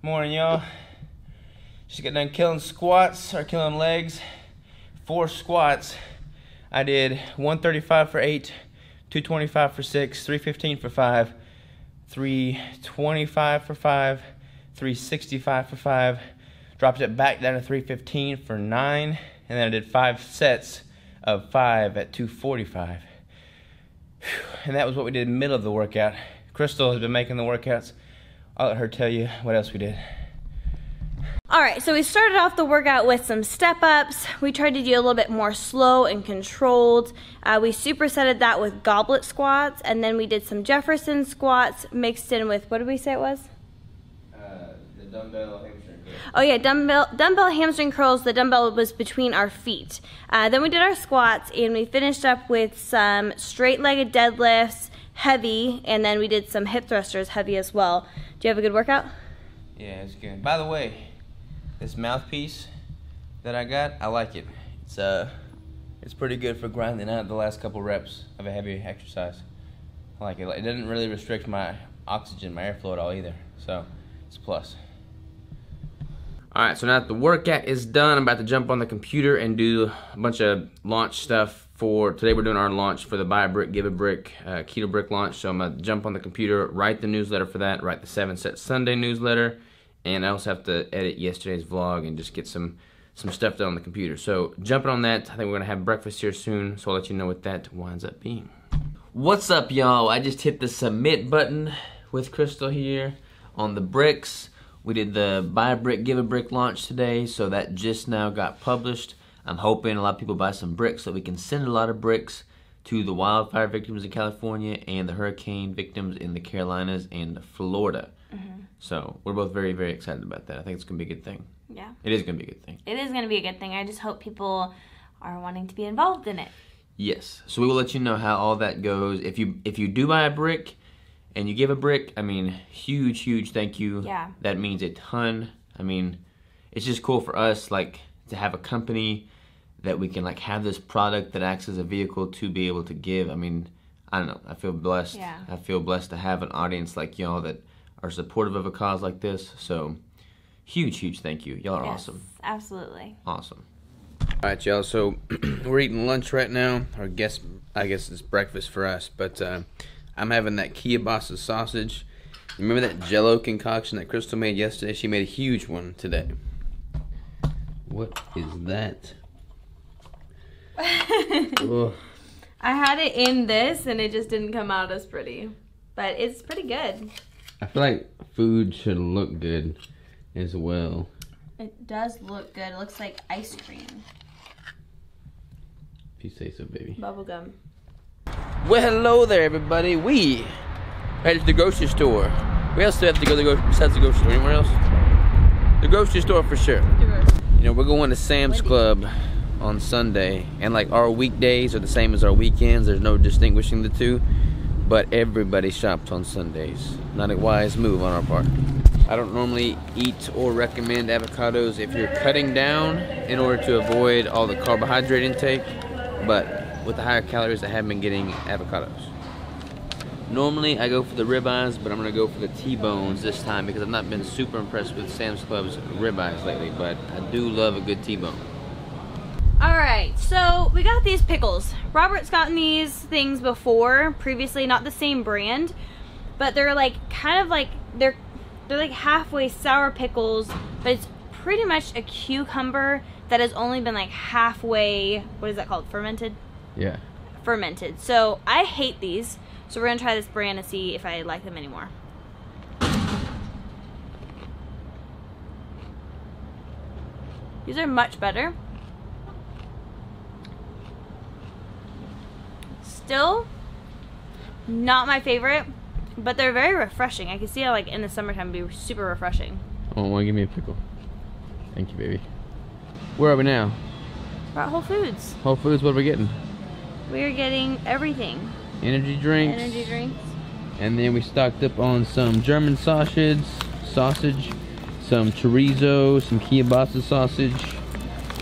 Morning, y'all. Just got done killing squats, or killing legs. 4 squats. I did 135 for 8, 225 for 6, 315 for 5, 325 for 5, 365 for 5. Dropped it back down to 315 for 9, and then I did 5 sets of 5 at 245. And that was what we did in the middle of the workout. Crystal has been making the workouts. I'll let her tell you what else we did. All right, so we started off the workout with some step-ups. We tried to do a little bit more slow and controlled. We supersetted that with goblet squats, and then we did some Jefferson squats mixed in with, what did we say it was? The dumbbell hamstring curls. Oh yeah, dumbbell hamstring curls. The dumbbell was between our feet. Then we did our squats, and we finished up with some straight-legged deadlifts, heavy, and then we did some hip thrusters, heavy as well. Do you have a good workout? Yeah, it's good. By the way, this mouthpiece that I got, I like it. It's pretty good for grinding out the last couple reps of a heavy exercise. I like it. It doesn't really restrict my oxygen, my airflow at all either. So it's a plus. Alright, so now that the workout is done, I'm about to jump on the computer and do a bunch of launch stuff for today. We're doing our launch for the Buy a Brick, Give a Brick Keto Brick launch. So I'm going to jump on the computer, write the newsletter for that, write the 7 Set Sunday newsletter, and I also have to edit yesterday's vlog and just get some stuff done on the computer. So jumping on that, I think we're going to have breakfast here soon, so I'll let you know what that winds up being. What's up, y'all? I just hit the submit button with Crystal here on the bricks. We did the Buy a Brick, Give a Brick launch today, so that just now got published. I'm hoping a lot of people buy some bricks so we can send a lot of bricks to the wildfire victims in California and the hurricane victims in the Carolinas and Florida. So we're both very, very excited about that. I think it's going to be a good thing. Yeah. It is going to be a good thing. It is going to be a good thing. I just hope people are wanting to be involved in it. Yes. So we will let you know how all that goes. If you do buy a brick and you give a brick, I mean, huge, huge thank you. Yeah. That means a ton. I mean, it's just cool for us, like, to have a company that we can, like, have this product that acts as a vehicle to be able to give. I mean, I don't know. I feel blessed. Yeah. I feel blessed to have an audience like y'all that are supportive of a cause like this. So, huge, huge thank you. Y'all are awesome. Absolutely. Awesome. All right, y'all. So, we're eating lunch right now. Or I guess it's breakfast for us. But I'm having that kielbasa sausage. Remember that Jell-O concoction that Crystal made yesterday? She made a huge one today. What is that? I had it in this and it just didn't come out as pretty. But it's pretty good. I feel like food should look good as well. It does look good. It looks like ice cream. If you say so, baby. Bubblegum. Well, hello there, everybody. We headed to the grocery store. We also have to go besides the grocery store. Anywhere else? The grocery store for sure. You know, we're going to Sam's Club on Sunday, and like our weekdays are the same as our weekends. There's no distinguishing the two, but everybody shops on Sundays. Not a wise move on our part. I don't normally eat or recommend avocados if you're cutting down in order to avoid all the carbohydrate intake, but with the higher calories, I have been getting avocados. Normally I go for the ribeyes, but I'm gonna go for the T-bones this time because I've not been super impressed with Sam's Club's ribeyes lately, but I do love a good T-bone. Alright, so we got these pickles. Robert's gotten these things before, previously, not the same brand, but they're like kind of like, they're like halfway sour pickles, but it's pretty much a cucumber that has only been like halfway, what is that called, fermented? Yeah. Fermented. So I hate these, so we're gonna try this brand and see if I like them anymore. These are much better. Still not my favorite, but they're very refreshing. I can see how like in the summertime it'd be super refreshing. Oh, want to give me a pickle? Thank you, baby. Where are we now? We're at Whole Foods. Whole Foods, what are we getting? We're getting everything. Energy drinks. Energy drinks. And then we stocked up on some German sausage, some chorizo, some kielbasa sausage,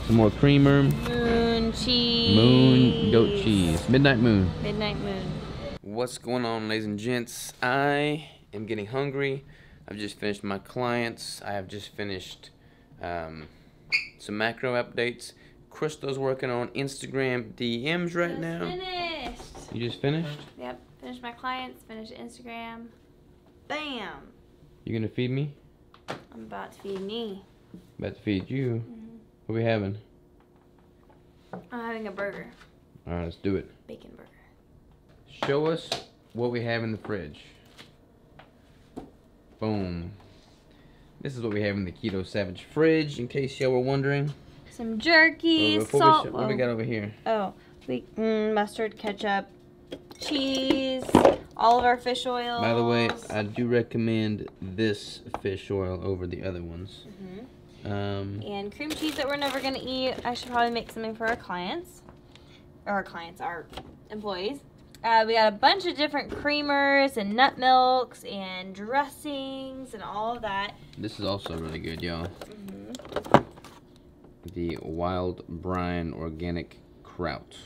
some more creamer. Moon cheese. Moon goat cheese. Midnight Moon. Midnight Moon. What's going on, ladies and gents? I am getting hungry. I've just finished my clients. I have just finished some macro updates. Crystal's working on Instagram DMs right now. Finished. You just finished? Yep. Finished my clients. Finished Instagram. Bam. You gonna feed me? I'm about to feed me. About to feed you. What are we having? I'm having a burger. All right, let's do it. Bacon burger. Show us what we have in the fridge. Boom. This is what we have in the Keto Savage fridge, in case y'all were wondering. Some jerky, salt. What do we got over here? Oh, mustard, ketchup, cheese, all of our fish oils. By the way, I do recommend this fish oil over the other ones. And cream cheese that we're never gonna eat. I should probably make something for our clients. Or our employees. We got a bunch of different creamers and nut milks and dressings and all of that. This is also really good, y'all. The Wild Brine Organic Kraut.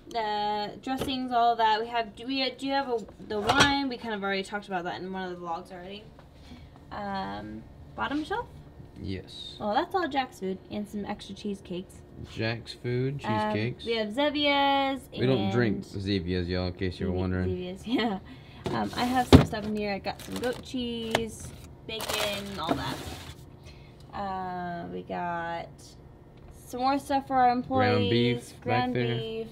The dressings, all of that. Do you have the wine? We kind of already talked about that in one of the vlogs already. Bottom shelf? Yes. Well, that's all Jack's food and some extra cheesecakes. Jack's food, cheesecakes. We have Zevias. We don't drink Zevias, y'all, in case you were wondering. Zevias, yeah. I have some stuff in here. I got some goat cheese, bacon, all that. We got some more stuff for our employees. Ground beef.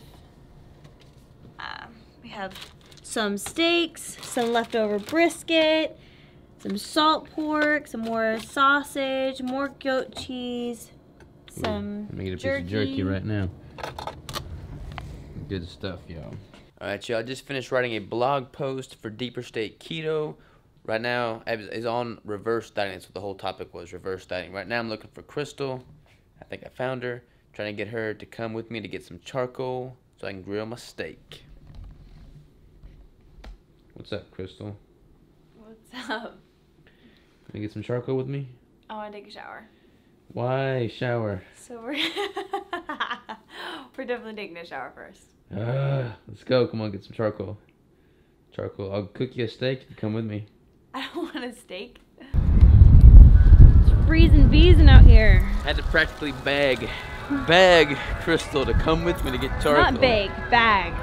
We have some steaks, some leftover brisket, some salt pork, some more sausage, more goat cheese, some I'm gonna get a jerky. piece of jerky right now. Good stuff, y'all. Alright, y'all, I just finished writing a blog post for Deeper State Keto. Right now, it's on reverse dieting. That's what the whole topic was, reverse dieting. Right now, I'm looking for Crystal. I think I found her. Trying to get her to come with me to get some charcoal so I can grill my steak. What's up, Crystal? What's up? Can you get some charcoal with me? I want to take a shower. Why shower? So we're definitely taking a shower first. Let's go. Come on, get some charcoal. Charcoal. I'll cook you a steak if you come with me. I don't want a steak. It's freezing beezing out here. I had to practically beg Crystal to come with me to get charcoal. Not bag, bag.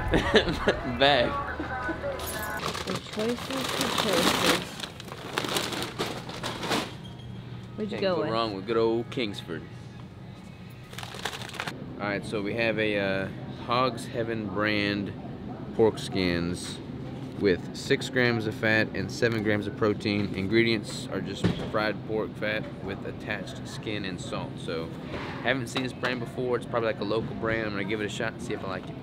Bag. The choices. Where'd you Can't go go with? wrong with good old Kingsford. Alright, so we have a Hog's Heaven brand pork skins with 6 grams of fat and 7 grams of protein. Ingredients are just fried pork fat with attached skin and salt. So, haven't seen this brand before. It's probably like a local brand. I'm gonna give it a shot and see if I like it.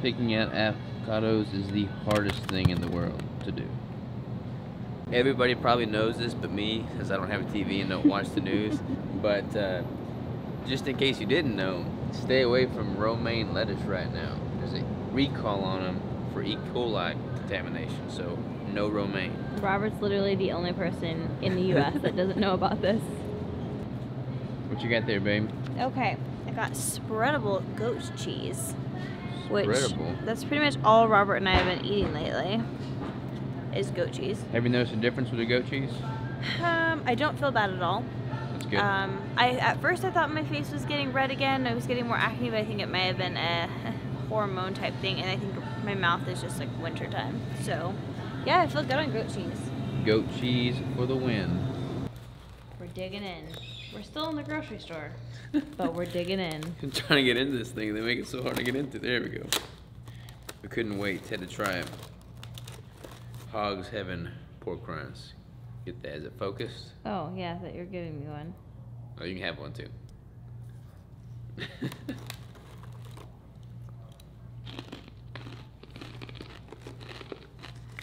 Picking out avocados is the hardest thing in the world to do. Everybody probably knows this but me, because I don't have a TV and don't watch the news. But just in case you didn't know, stay away from romaine lettuce right now. There's a recall on them for E. coli contamination, so no romaine. Robert's literally the only person in the U.S. that doesn't know about this. What you got there, babe? Okay, I got spreadable goat cheese. Which, Spreadable? that's pretty much all Robert and I have been eating lately, is goat cheese. Have you noticed a difference with the goat cheese? I don't feel bad at all. That's good. At first I thought my face was getting red again. I was getting more acne, but I think it may have been a hormone type thing, and I think my mouth is just like winter time. So, yeah, I feel good on goat cheese. Goat cheese for the win. We're digging in. We're still in the grocery store, but we're digging in. I'm trying to get into this thing. They make it so hard to get into. There we go. We couldn't wait. Had to try it. Hog's Heaven pork rinds. Get that. Is it focused? Oh, yeah, that you're giving me one. Oh, you can have one too.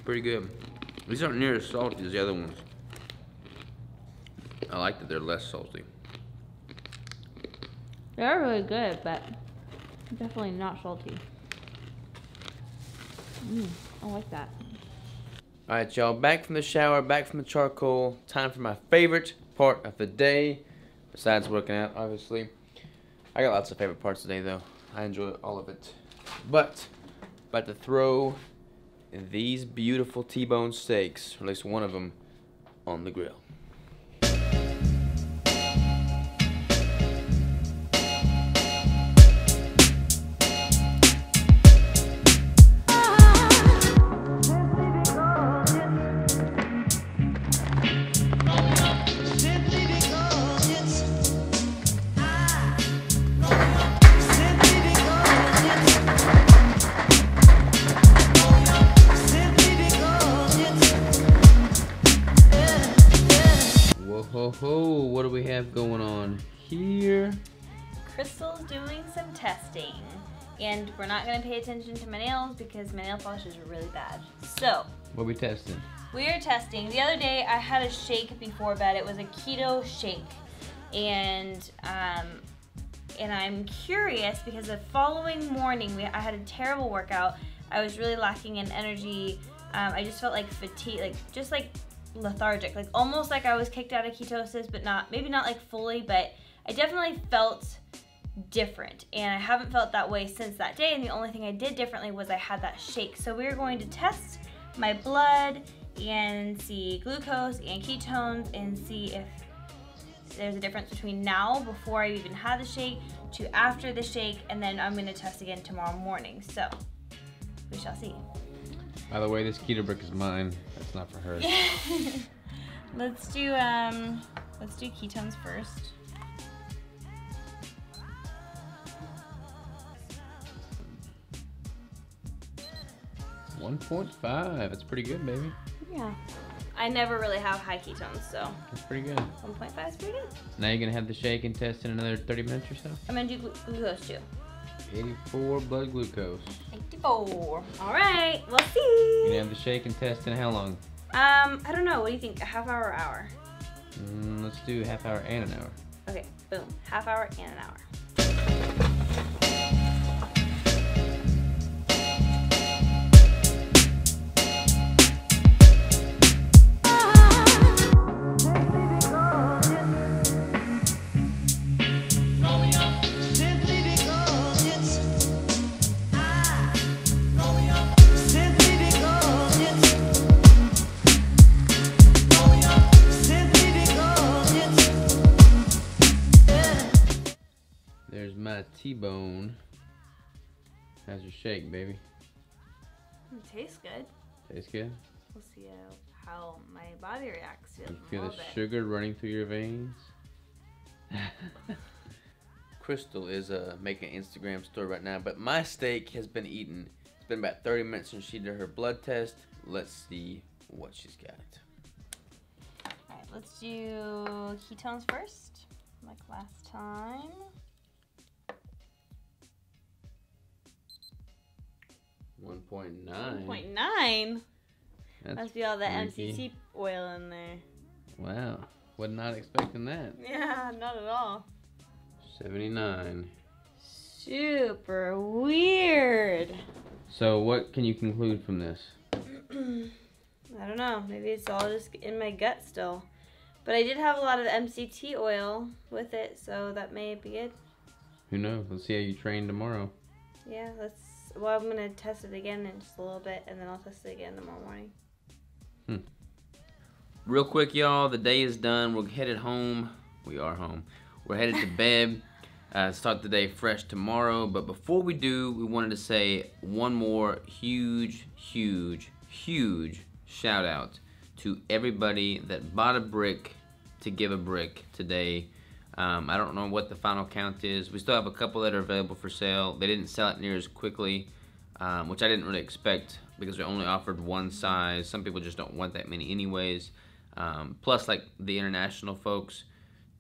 Pretty good. These aren't near as salty as the other ones. I like that they're less salty. They're really good, but definitely not salty. I like that. Alright, y'all, back from the shower, back from the charcoal. Time for my favorite part of the day. Besides working out, obviously. I got lots of favorite parts today, though. I enjoy all of it. But about to throw these beautiful T-bone steaks, or at least one of them, on the grill. Whoa, what do we have going on here? Crystal's doing some testing, and we're not going to pay attention to my nails because my nail polish is really bad. So, what are we testing? We are testing. The other day I had a shake before bed. It was a keto shake, and I'm curious because the following morning I had a terrible workout. I was really lacking in energy. I just felt like fatigue, like lethargic, like almost like I was kicked out of ketosis, but maybe not like fully, but I definitely felt different, and I haven't felt that way since that day. And the only thing I did differently was I had that shake. So we're going to test my blood and see glucose and ketones and see if there's a difference between now, before I even had the shake, to after the shake, and then I'm going to test again tomorrow morning. So we shall see. By the way, this keto brick is mine. That's not for her. Let's do ketones first. $1.5. That's pretty good, baby. Yeah. I never really have high ketones, so. That's pretty good. 1.5 is pretty good. Now you're gonna have the shake and test in another 30 minutes or so? I'm gonna do glucose too. 84 blood glucose. 84. All right, we'll see. You're gonna have the shake and test in how long? I don't know. What do you think? A half hour or hour? Let's do half hour and an hour. Okay, boom. Half hour and an hour. There's my T-bone. How's your shake, baby? It tastes good. Tastes good? We'll see how my body reacts to it. You feel the sugar running through your veins? Crystal is making an Instagram story right now, but my steak has been eaten. It's been about 30 minutes since she did her blood test. Let's see what she's got. Alright, let's do ketones first, like last time. 1.9. 1.9? Must be all the freaky. MCT oil in there. Wow. Was not expecting that. Yeah, not at all. 79. Super weird. So what can you conclude from this? I don't know. Maybe it's all just in my gut still. But I did have a lot of MCT oil with it, so that may be good. Who knows? Let's see how you train tomorrow. Yeah, well, I'm going to test it again in just a little bit, and then I'll test it again tomorrow morning. Real quick, y'all, the day is done. We're headed home. We are home. We're headed to bed. Start the day fresh tomorrow. But before we do, we wanted to say one more huge shout out to everybody that bought a brick to give a brick today. I don't know what the final count is. We still have a couple that are available for sale. They didn't sell it near as quickly, which I didn't really expect because we only offered one size. Some people just don't want that many anyways. Plus, like the international folks,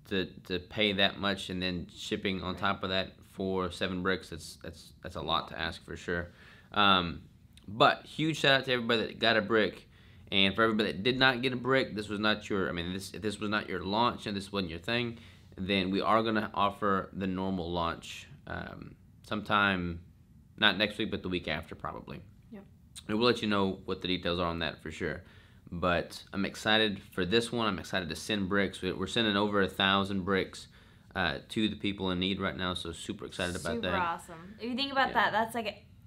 to pay that much and then shipping on top of that for 7 bricks, that's a lot to ask for sure. But huge shout out to everybody that got a brick. And for everybody that did not get a brick, this was not your, if this was not your launch and this wasn't your thing, then we are going to offer the normal launch sometime, not next week, but the week after probably. Yep. And we'll let you know what the details are on that for sure. But I'm excited for this one. I'm excited to send bricks. We're sending over 1,000 bricks to the people in need right now. So super excited about that. Super awesome. If you think about that,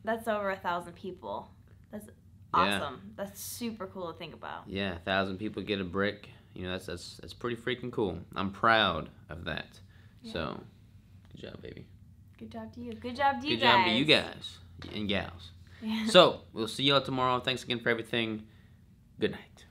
that's over 1,000 people. That's awesome. Yeah. That's super cool to think about. Yeah, 1,000 people get a brick. You know, that's pretty freaking cool. I'm proud of that. Yeah. So, good job, baby. Good job to you. Good job to you guys. Good job to you guys and gals. Yeah. So, we'll see y'all tomorrow. Thanks again for everything. Good night.